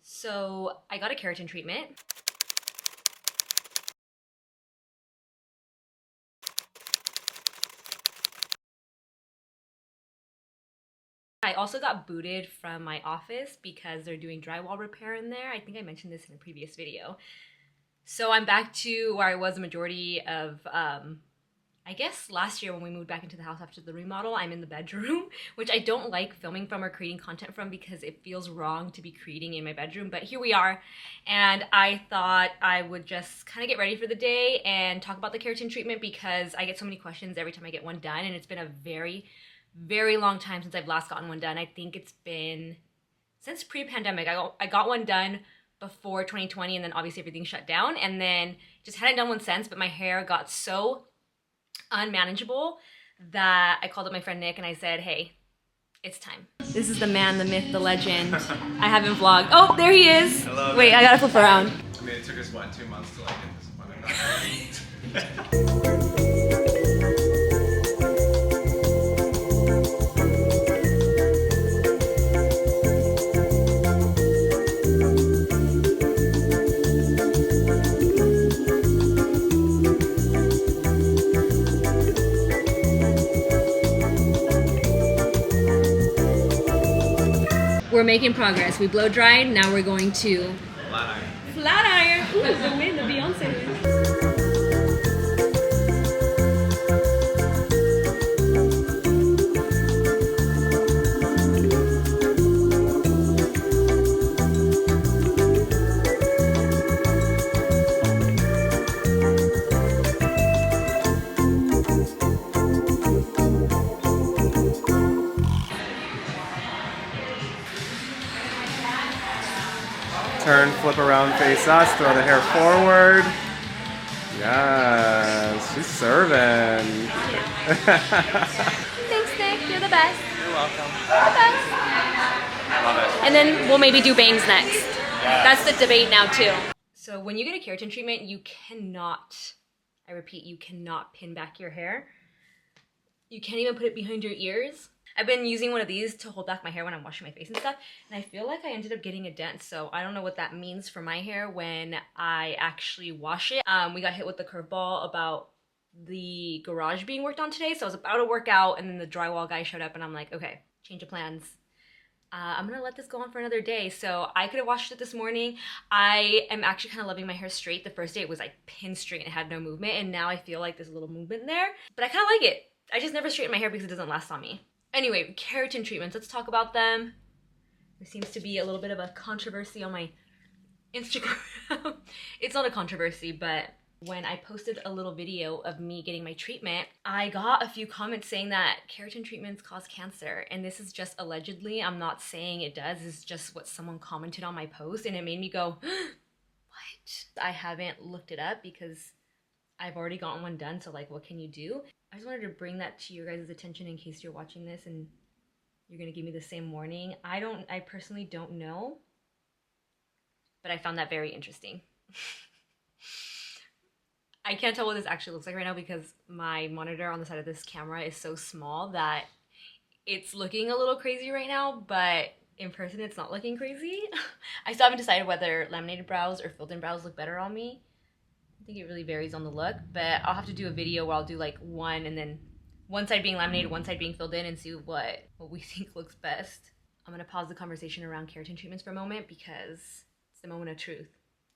So I got a keratin treatment. I also got booted from my office because they're doing drywall repair in there. I think I mentioned this in a previous video. So I'm back to where I was the majority of, I guess last year when we moved back into the house after the remodel. I'm in the bedroom, which I don't like filming from or creating content from because it feels wrong to be creating in my bedroom, but here we are. And I thought I would just kind of get ready for the day and talk about the keratin treatment because I get so many questions every time I get one done, and it's been a very long time since I've last gotten one done. I think it's been since pre-pandemic. I got one done before 2020, and then obviously everything shut down, and then just hadn't done one since, but my hair got so unmanageable that I called up my friend Nick and I said, hey, it's time. This is the man, the myth, the legend. I haven't vlogged. Oh, there he is. Hello. Wait, I gotta flip around. I mean, it took us, what, 2 months to like get this appointment done? We're making progress. We blow dried, now we're going to Flat iron. flat iron. Ooh, the win, the Beyonce win. Turn, flip around, face us, throw the hair forward. Yes, she's serving. Thanks, Nick. You're the best. You're welcome. You're the best. Love it. And then we'll maybe do bangs next. Yes. That's the debate now too. So when you get a keratin treatment, you cannot, I repeat, you cannot pin back your hair. You can't even put it behind your ears. I've been using one of these to hold back my hair when I'm washing my face and stuff, and I feel like I ended up getting a dent, so I don't know what that means for my hair when I actually wash it. We got hit with the curveball about the garage being worked on today, so I was about to work out, and then the drywall guy showed up, and I'm like, okay, change of plans. I'm gonna let this go on for another day. So I could have washed it this morning. I am actually kind of loving my hair straight. The first day it was like pin straight and it had no movement, and now I feel like there's a little movement there, but I kind of like it. I just never straighten my hair because it doesn't last on me. Anyway, keratin treatments, let's talk about them. There seems to be a little bit of a controversy on my Instagram. It's not a controversy, but when I posted a little video of me getting my treatment, I got a few comments saying that keratin treatments cause cancer. And this is just allegedly, I'm not saying it does, it's just what someone commented on my post, and it made me go, what? I haven't looked it up because I've already gotten one done, so like, what can you do? I just wanted to bring that to your guys' attention in case you're watching this and you're gonna give me the same warning. I personally don't know, but I found that very interesting. I can't tell what this actually looks like right now because my monitor on the side of this camera is so small that it's looking a little crazy right now, but in person it's not looking crazy. I still haven't decided whether laminated brows or filled in brows look better on me. I think it really varies on the look, but I'll have to do a video where I'll do like one and then one side being laminated, one side being filled in, and see what we think looks best. I'm gonna pause the conversation around keratin treatments for a moment because it's the moment of truth.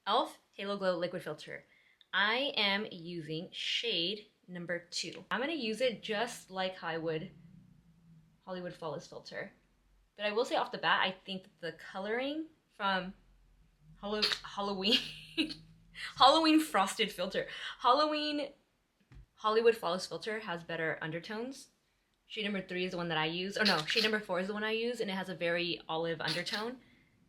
E.L.F. Halo Glow Liquid Filter. I am using shade number 2. I'm gonna use it just like how I would Hollywood Flawless Filter. But I will say off the bat, I think the coloring from Halloween Halloween Frosted Filter. Hollywood Flawless Filter has better undertones. Shade number 3 is the one that I use. Or no, shade number 4 is the one I use, and it has a very olive undertone.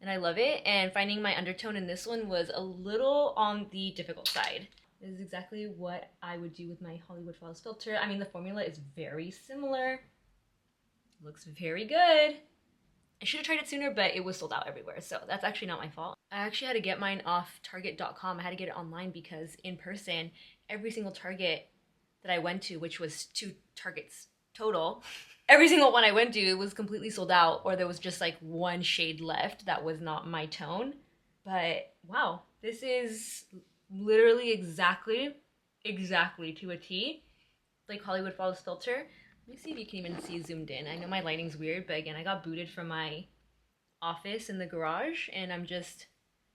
And I love it. And finding my undertone in this one was a little on the difficult side. This is exactly what I would do with my Hollywood Flawless Filter. I mean, the formula is very similar. Looks very good. I should have tried it sooner, but it was sold out everywhere, so that's actually not my fault. I actually had to get mine off Target.com. I had to get it online because in person, every single Target that I went to, which was 2 Targets total. Every single one I went to was completely sold out, or there was just like one shade left that was not my tone. But wow, this is literally exactly to a T, like Hollywood Falls filter. Let me see if you can even see zoomed in. I know my lighting's weird, but again, I got booted from my office in the garage, and I'm just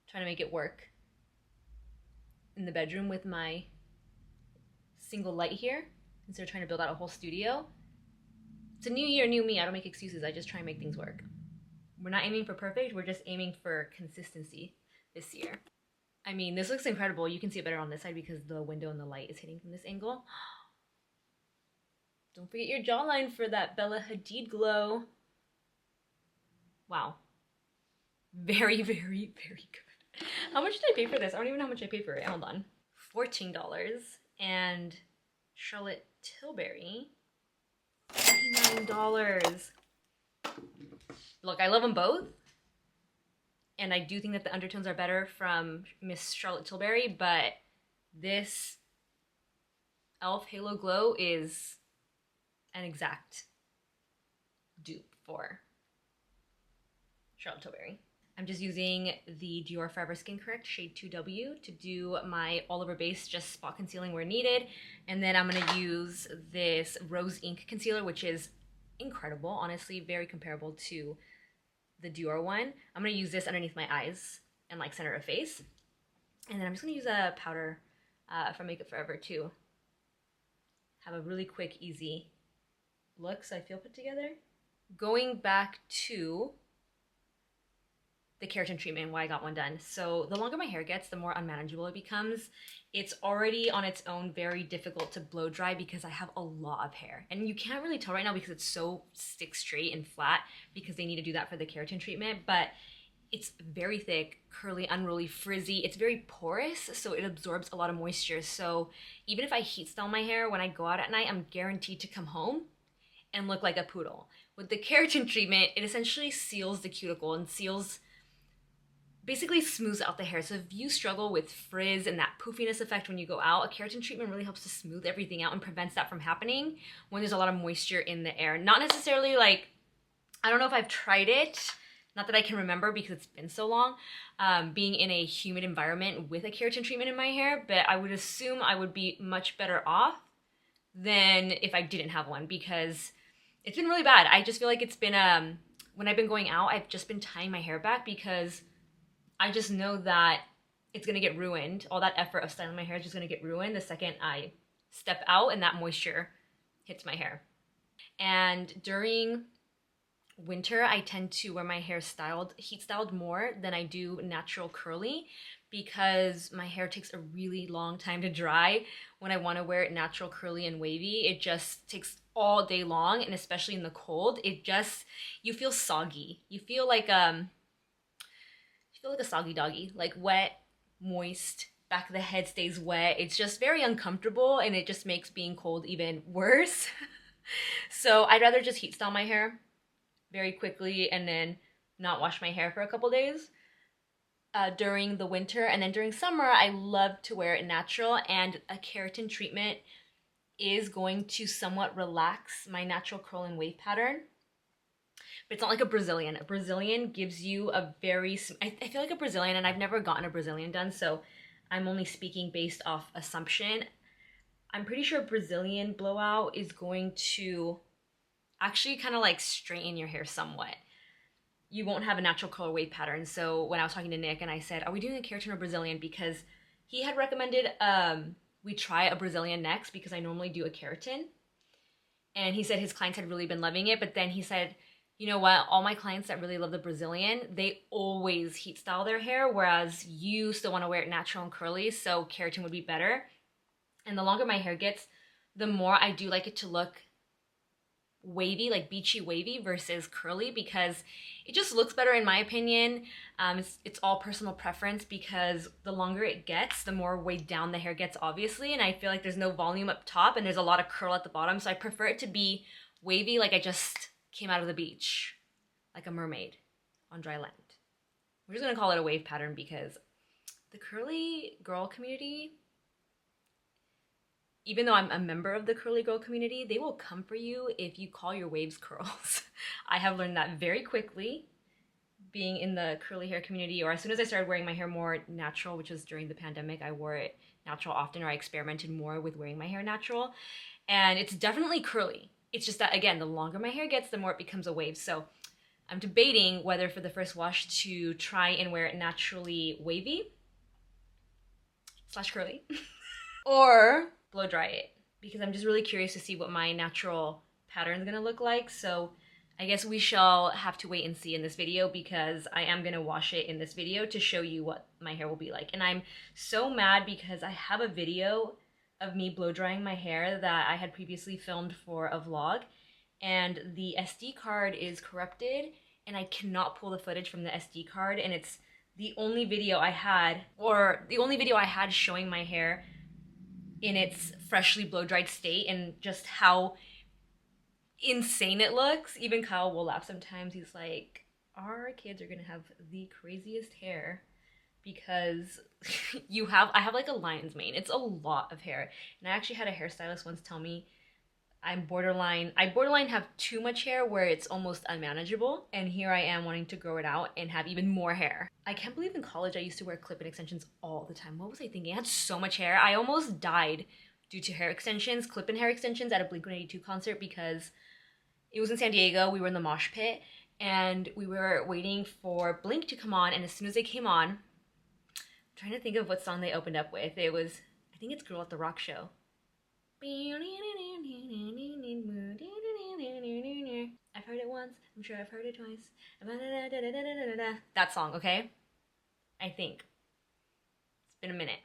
trying to make it work in the bedroom with my single light here instead of trying to build out a whole studio. It's a new year, new me. I don't make excuses. I just try and make things work. We're not aiming for perfect. We're just aiming for consistency this year. I mean, this looks incredible. You can see it better on this side because the window and the light is hitting from this angle. Don't forget your jawline for that Bella Hadid glow. Wow. Very, very, very good. How much did I pay for this? I don't even know how much I paid for it. Hold on. $14. And Charlotte Tilbury, $49. Look, I love them both. And I do think that the undertones are better from Miss Charlotte Tilbury, but this E.L.F. Halo Glow is an exact dupe for Charlotte Tilbury. I'm just using the DIOR Forever Skin Correct shade 2W to do my all over base, just spot concealing where needed. And then I'm gonna use this Rose Ink Concealer, which is incredible, honestly, very comparable to the DIOR one. I'm gonna use this underneath my eyes and like center of face. And then I'm just gonna use a powder from Makeup Forever to have a really quick, easy look so I feel put together. Going back to the keratin treatment, why I got one done. So the longer my hair gets, the more unmanageable it becomes. It's already on its own very difficult to blow dry because I have a lot of hair. And you can't really tell right now because it's so stick straight and flat because they need to do that for the keratin treatment, but it's very thick, curly, unruly, frizzy. It's very porous, so it absorbs a lot of moisture. So even if I heat style my hair, when I go out at night, I'm guaranteed to come home and look like a poodle. With the keratin treatment, it essentially seals the cuticle and basically smooths out the hair. So if you struggle with frizz and that poofiness effect when you go out, a keratin treatment really helps to smooth everything out and prevents that from happening when there's a lot of moisture in the air. Not necessarily like, I don't know if I've tried it, not that I can remember because it's been so long, being in a humid environment with a keratin treatment in my hair, but I would assume I would be much better off than if I didn't have one because it's been really bad. I just feel like it's been, when I've been going out, I've just been tying my hair back because I just know that it's gonna get ruined. All that effort of styling my hair is just gonna get ruined the second I step out and that moisture hits my hair. And during winter, I tend to wear my hair heat styled more than I do natural curly because my hair takes a really long time to dry. When I wanna wear it natural curly and wavy, it just takes all day long, and especially in the cold, you feel soggy. You feel like a soggy doggy, like wet, moist, back of the head stays wet. It's just very uncomfortable and it just makes being cold even worse. So I'd rather just heat style my hair very quickly and then not wash my hair for a couple days during the winter. And then during summer, I love to wear it natural, and a keratin treatment is going to somewhat relax my natural curl and wave pattern. But it's not like a Brazilian. A Brazilian gives you a very, I feel like a Brazilian, and I've never gotten a Brazilian done, so I'm only speaking based off assumption. I'm pretty sure a Brazilian blowout is going to actually kind of like straighten your hair somewhat. You won't have a natural curl or wave pattern. So when I was talking to Nick and I said, are we doing a keratin or Brazilian? Because he had recommended we try a Brazilian next because I normally do a keratin. And he said his clients had really been loving it, but then he said, you know what, all my clients that really love the Brazilian, they always heat style their hair, whereas you still want to wear it natural and curly, so keratin would be better. And the longer my hair gets, the more I do like it to look wavy, like beachy wavy versus curly, because it just looks better in my opinion. It's all personal preference because the longer it gets, the more weighed down the hair gets, obviously, and I feel like there's no volume up top and there's a lot of curl at the bottom, so I prefer it to be wavy, like I just came out of the beach like a mermaid on dry land. We're just gonna call it a wave pattern because the curly girl community even though I'm a member of the curly girl community, they will come for you if you call your waves curls. I have learned that very quickly being in the curly hair community, or as soon as I started wearing my hair more natural, which was during the pandemic. I wore it natural often, or I experimented more with wearing my hair natural. And it's definitely curly. It's just that, again, the longer my hair gets, the more it becomes a wave. So I'm debating whether for the first wash to try and wear it naturally wavy / curly or blow dry it, because I'm just really curious to see what my natural pattern is gonna look like. So I guess we shall have to wait and see in this video, because I am gonna wash it in this video to show you what my hair will be like. And I'm so mad because I have a video of me blow drying my hair that I had previously filmed for a vlog, and the SD card is corrupted and I cannot pull the footage from the SD card, and it's the only video I had, or the only video I had showing my hair in its freshly blow dried state, and just how insane it looks. Even Kyle will laugh sometimes. He's like, our kids are gonna have the craziest hair because I have like a lion's mane. It's a lot of hair. And I actually had a hairstylist once tell me I borderline have too much hair where it's almost unmanageable. And here I am wanting to grow it out and have even more hair. I can't believe in college I used to wear clip-in extensions all the time. What was I thinking? I had so much hair. I almost died due to hair extensions, clip-in hair extensions at a Blink-182 concert, because it was in San Diego. We were in the mosh pit and we were waiting for Blink to come on. And as soon as they came on, I'm trying to think of what song they opened up with. It was, I think it's Girl at the Rock Show. I've heard it once, I'm sure I've heard it twice. That song, okay? I think. It's been a minute.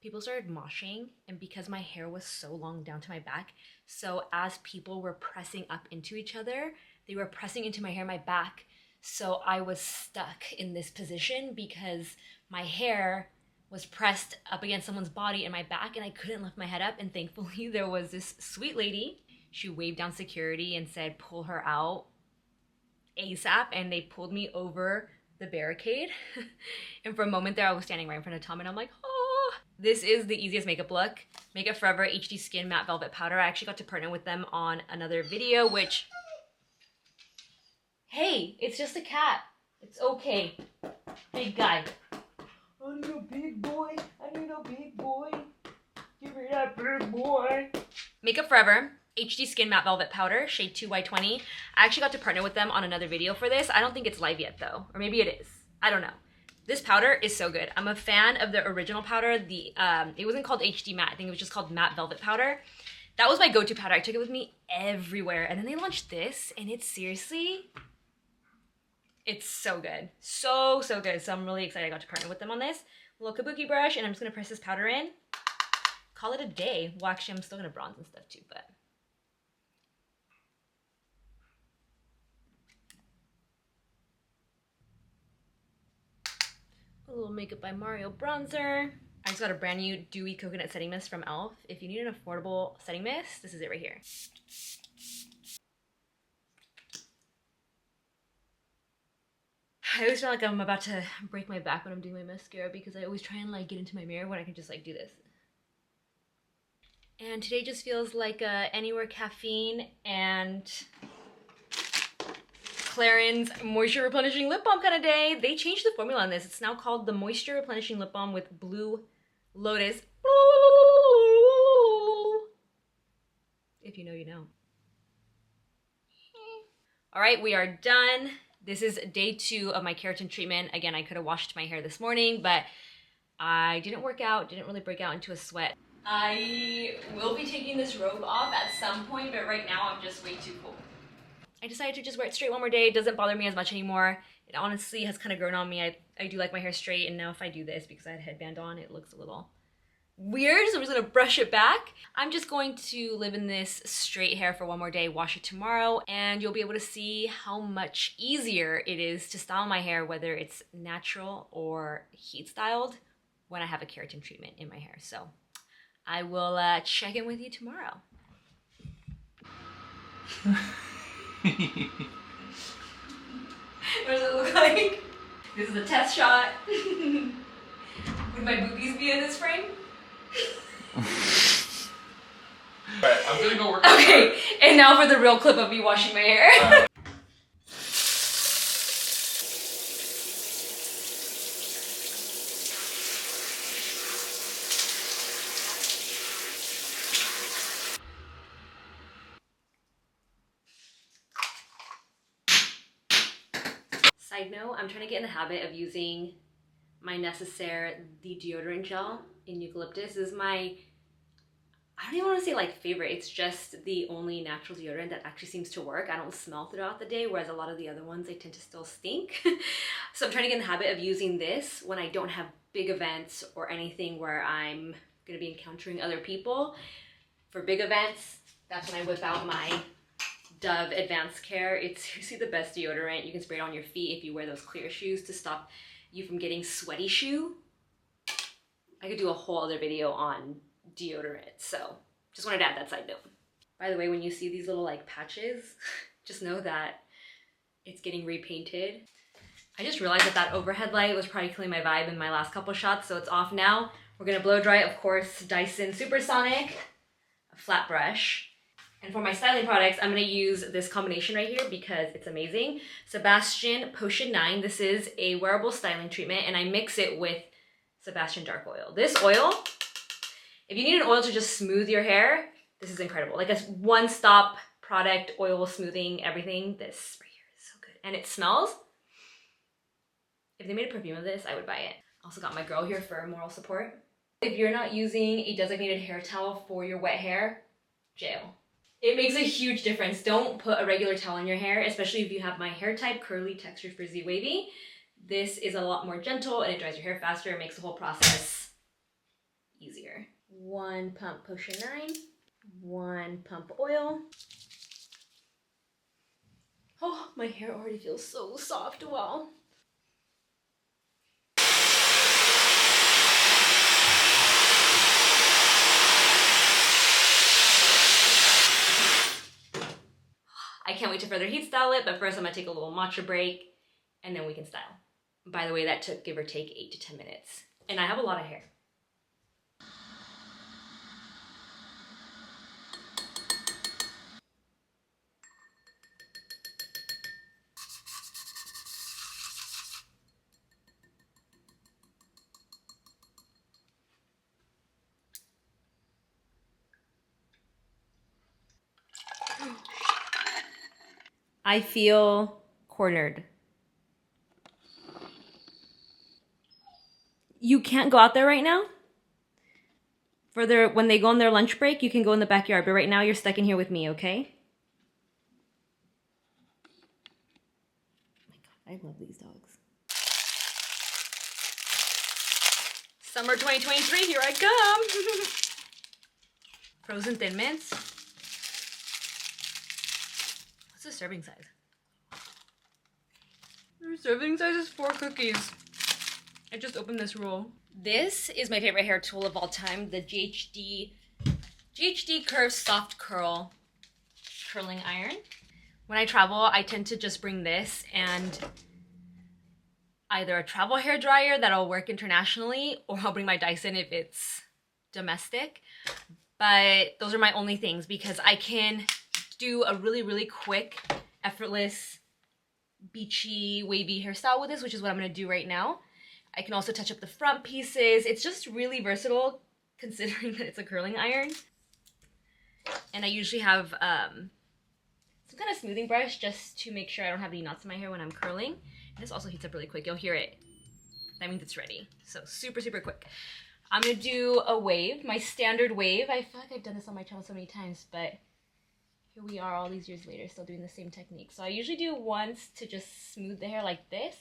People started moshing, and because my hair was so long down to my back, so as people were pressing up into each other, they were pressing into my hair, my back. So I was stuck in this position because my hair was pressed up against someone's body in my back, and I couldn't lift my head up. And thankfully there was this sweet lady. She waved down security and said, pull her out ASAP. And they pulled me over the barricade. And for a moment there, I was standing right in front of Tom, and I'm like, oh. This is the easiest makeup look. Makeup Forever HD Skin Matte Velvet Powder. I actually got to partner with them on another video, which, hey, it's just a cat. It's okay. Big guy. I need a big boy. I need a big boy. Give me that big boy. Makeup Forever HD Skin Matte Velvet Powder, shade 2Y20. I actually got to partner with them on another video for this. I don't think it's live yet though, or maybe it is. I don't know. This powder is so good. I'm a fan of the original powder. It wasn't called HD Matte. I think it was just called Matte Velvet Powder. That was my go-to powder. I took it with me everywhere. And then they launched this, and it's seriously, it's so good. So, so good. So I'm really excited I got to partner with them on this. Little kabuki brush, and I'm just gonna press this powder in. Call it a day. Well, actually, I'm still gonna bronze and stuff too, but. A little Makeup by Mario bronzer. I just got a brand new Dewy Coconut Setting Mist from E.L.F. If you need an affordable setting mist, this is it right here. I always feel like I'm about to break my back when I'm doing my mascara, because I always try and like get into my mirror when I can just like do this. And today just feels like a Anywhere Caffeine and CLARINS Moisture Replenishing Lip Balm kind of day. They changed the formula on this. It's now called the Moisture Replenishing Lip Balm with Blue Lotus. If you know, you know. All right, we are done. This is day 2 of my keratin treatment. Again, I could have washed my hair this morning, but I didn't work out, didn't really break out into a sweat. I will be taking this robe off at some point, but right now I'm just way too cold. I decided to just wear it straight one more day. It doesn't bother me as much anymore. It honestly has kind of grown on me. I do like my hair straight, and now if I do this, because I had a headband on, it looks a little weird, so I'm just gonna brush it back. I'm just going to live in this straight hair for one more day, wash it tomorrow, and you'll be able to see how much easier it is to style my hair, whether it's natural or heat styled, when I have a keratin treatment in my hair. So I will check in with you tomorrow. What does it look like? This is a test shot. Would my boobies be in this frame? Alright, I'm gonna go work. Okay, and now for the real clip of me washing my hair. Side note, I'm trying to get in the habit of using my Necessaire, the deodorant gel in eucalyptus. This is my, I don't even want to say like favorite, it's just the only natural deodorant that actually seems to work. I don't smell throughout the day, whereas a lot of the other ones, they tend to still stink. So I'm trying to get in the habit of using this when I don't have big events or anything where I'm going to be encountering other people. For big events, that's when I whip out my Dove Advanced Care. It's seriously the best deodorant. You can spray it on your feet if you wear those clear shoes to stop you from getting sweaty shoe. I could do a whole other video on deodorant, so just wanted to add that side note. By the way, when you see these little like patches, just know that it's getting repainted. I just realized that that overhead light was probably killing my vibe in my last couple shots, so it's off now. We're gonna blow dry, of course, Dyson Supersonic, a flat brush. And for my styling products, I'm gonna use this combination right here because it's amazing. Sebastian Potion 9. This is a wearable styling treatment, and I mix it with Sebastian Dark Oil. This oil, if you need an oil to just smooth your hair, this is incredible. Like a one-stop product, oil smoothing, everything. This right here is so good. And it smells. If they made a perfume of this, I would buy it. Also got my girl here for moral support. If you're not using a designated hair towel for your wet hair, jail. It makes a huge difference. Don't put a regular towel in your hair, especially if you have my hair type, curly, textured, frizzy, wavy. This is a lot more gentle and it dries your hair faster. It makes the whole process easier. 1 pump Potion 9, 1 pump oil. Oh, my hair already feels so soft. Wow. I can't wait to further heat style it, but first I'm gonna take a little matcha break and then we can style. By the way, that took give or take 8 to 10 minutes. And I have a lot of hair. I feel cornered. You can't go out there right now? When they go on their lunch break, you can go in the backyard, but right now you're stuck in here with me, okay? Oh my God, I love these dogs. Summer 2023, here I come! Frozen Thin Mints. What's the serving size? The serving size is 4 cookies. I just opened this roll. This is my favorite hair tool of all time, the GHD Curve Soft Curl Curling Iron. When I travel, I tend to just bring this and either a travel hair dryer that'll work internationally, or I'll bring my Dyson if it's domestic. But those are my only things because I can do a really, really quick, effortless, beachy, wavy hairstyle with this, which is what I'm gonna do right now. I can also touch up the front pieces. It's just really versatile considering that it's a curling iron. And I usually have some kind of smoothing brush just to make sure I don't have any knots in my hair when I'm curling. And this also heats up really quick. You'll hear it. That means it's ready. So super, super quick. I'm gonna do a wave, my standard wave. I feel like I've done this on my channel so many times, but here we are all these years later still doing the same technique. So I usually do once to just smooth the hair like this.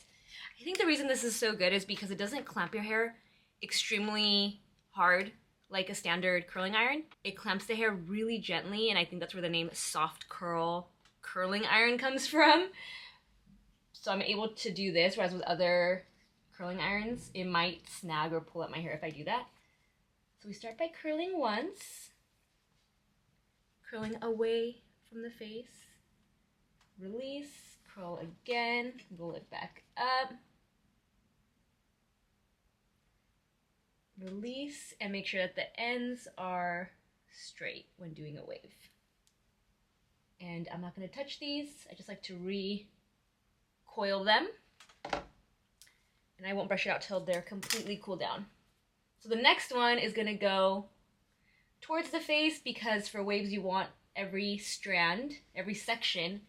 I think the reason this is so good is because it doesn't clamp your hair extremely hard like a standard curling iron. It clamps the hair really gently, and I think that's where the name soft curl curling iron comes from. So I'm able to do this, whereas with other curling irons, it might snag or pull up my hair if I do that. So we start by curling once, curling away from the face, release, curl again, roll it back up, release and make sure that the ends are straight when doing a wave. And I'm not going to touch these. I just like to recoil them. And I won't brush it out till they're completely cooled down. So the next one is going to go towards the face, because for waves you want every strand, every section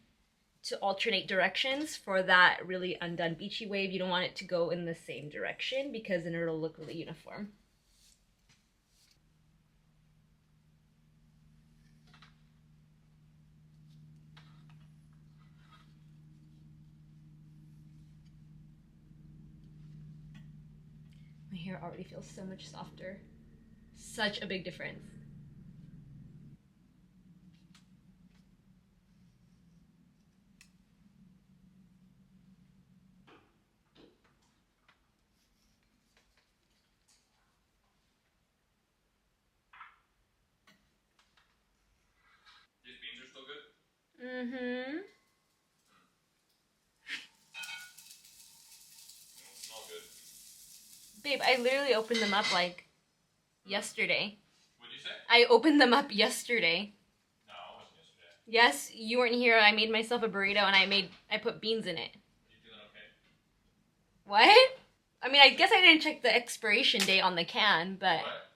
to alternate directions. For that really undone beachy wave, you don't want it to go in the same direction because then it'll look really uniform. My hair already feels so much softer. Such a big difference. These beans are still good? Mm-hmm. They don't smell good. Babe, I literally opened them up like yesterday. What'd you say? I opened them up yesterday. No, it wasn't yesterday. Yes, you weren't here. I made myself a burrito and I put beans in it. You feeling okay? What? I mean, I guess I didn't check the expiration date on the can, but... What?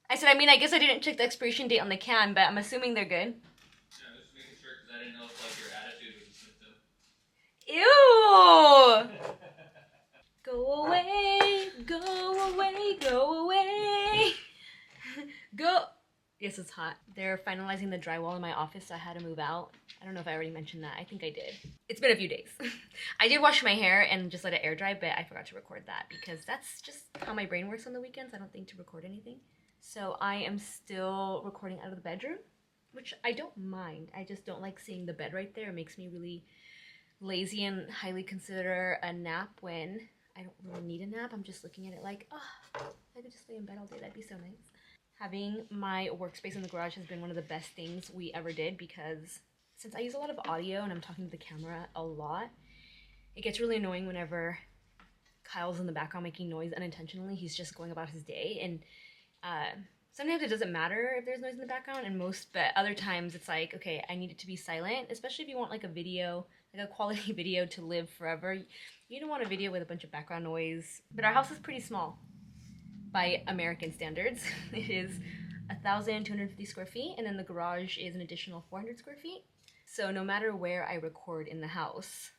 I said, I mean, I guess I didn't check the expiration date on the can, but I'm assuming they're good. Yeah, I'm just making sure because I didn't know if like your attitude was a symptom. Ew! Go away, go away, go away. Go. Yes, it's hot. They're finalizing the drywall in my office, so I had to move out. I don't know if I already mentioned that. I think I did. It's been a few days. I did wash my hair and just let it air dry, but I forgot to record that because that's just how my brain works on the weekends. I don't think to record anything. So I am still recording out of the bedroom, which I don't mind. I just don't like seeing the bed right there. It makes me really lazy and highly consider a nap when I don't really need a nap. I'm just looking at it like, oh, I could just lay in bed all day. That'd be so nice. Having my workspace in the garage has been one of the best things we ever did because since I use a lot of audio and I'm talking to the camera a lot, it gets really annoying whenever Kyle's in the background making noise unintentionally. He's just going about his day, and sometimes it doesn't matter if there's noise in the background, but other times it's like, okay, I need it to be silent, especially if you want like a video, like a quality video to live forever. You don't want a video with a bunch of background noise. But our house is pretty small by American standards. It is 1,250 square feet, and then the garage is an additional 400 square feet. So no matter where I record in the house,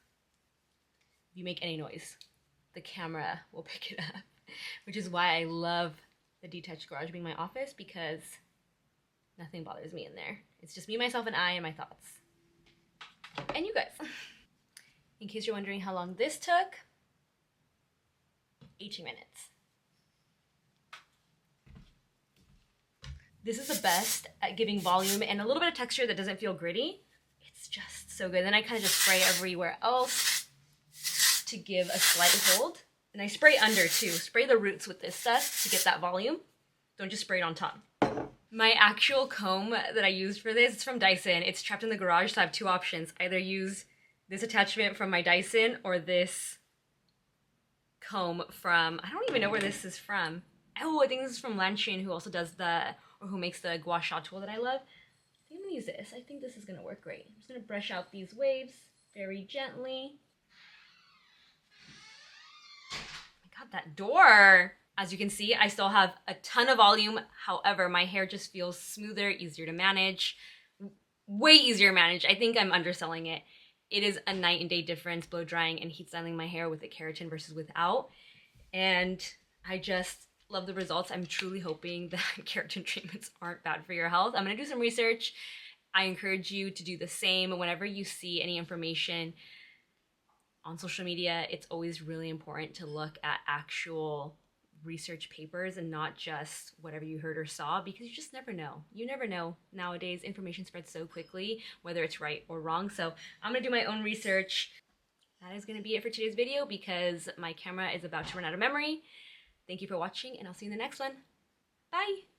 if you make any noise, the camera will pick it up, which is why I love the detached garage being my office, because nothing bothers me in there. It's just me, myself, and I, and my thoughts. And you guys. In case you're wondering how long this took, 18 minutes. This is the best at giving volume and a little bit of texture that doesn't feel gritty. It's just so good. Then I kind of just spray everywhere else to give a slight hold. And I spray under too. Spray the roots with this stuff to get that volume. Don't just spray it on top. My actual comb that I used for this is from Dyson. It's trapped in the garage, so I have two options. Either use this attachment from my Dyson or this comb from, I don't even know where this is from. Oh, I think this is from Lanshin, who also does who makes the gua sha tool that I love. I think I'm gonna use this. I think this is gonna work great. I'm just gonna brush out these waves very gently. Oh my God, that door! As you can see, I still have a ton of volume. However, my hair just feels smoother, easier to manage. Way easier to manage. I think I'm underselling it. It is a night and day difference blow drying and heat styling my hair with a keratin versus without. And I just love the results. I'm truly hoping that keratin treatments aren't bad for your health. I'm gonna do some research. I encourage you to do the same. Whenever you see any information on social media, it's always really important to look at actual research papers and not just whatever you heard or saw, because you just never know. You never know. Nowadays, information spreads so quickly, whether it's right or wrong. So I'm gonna do my own research. That is gonna be it for today's video because my camera is about to run out of memory. Thank you for watching, and I'll see you in the next one. Bye!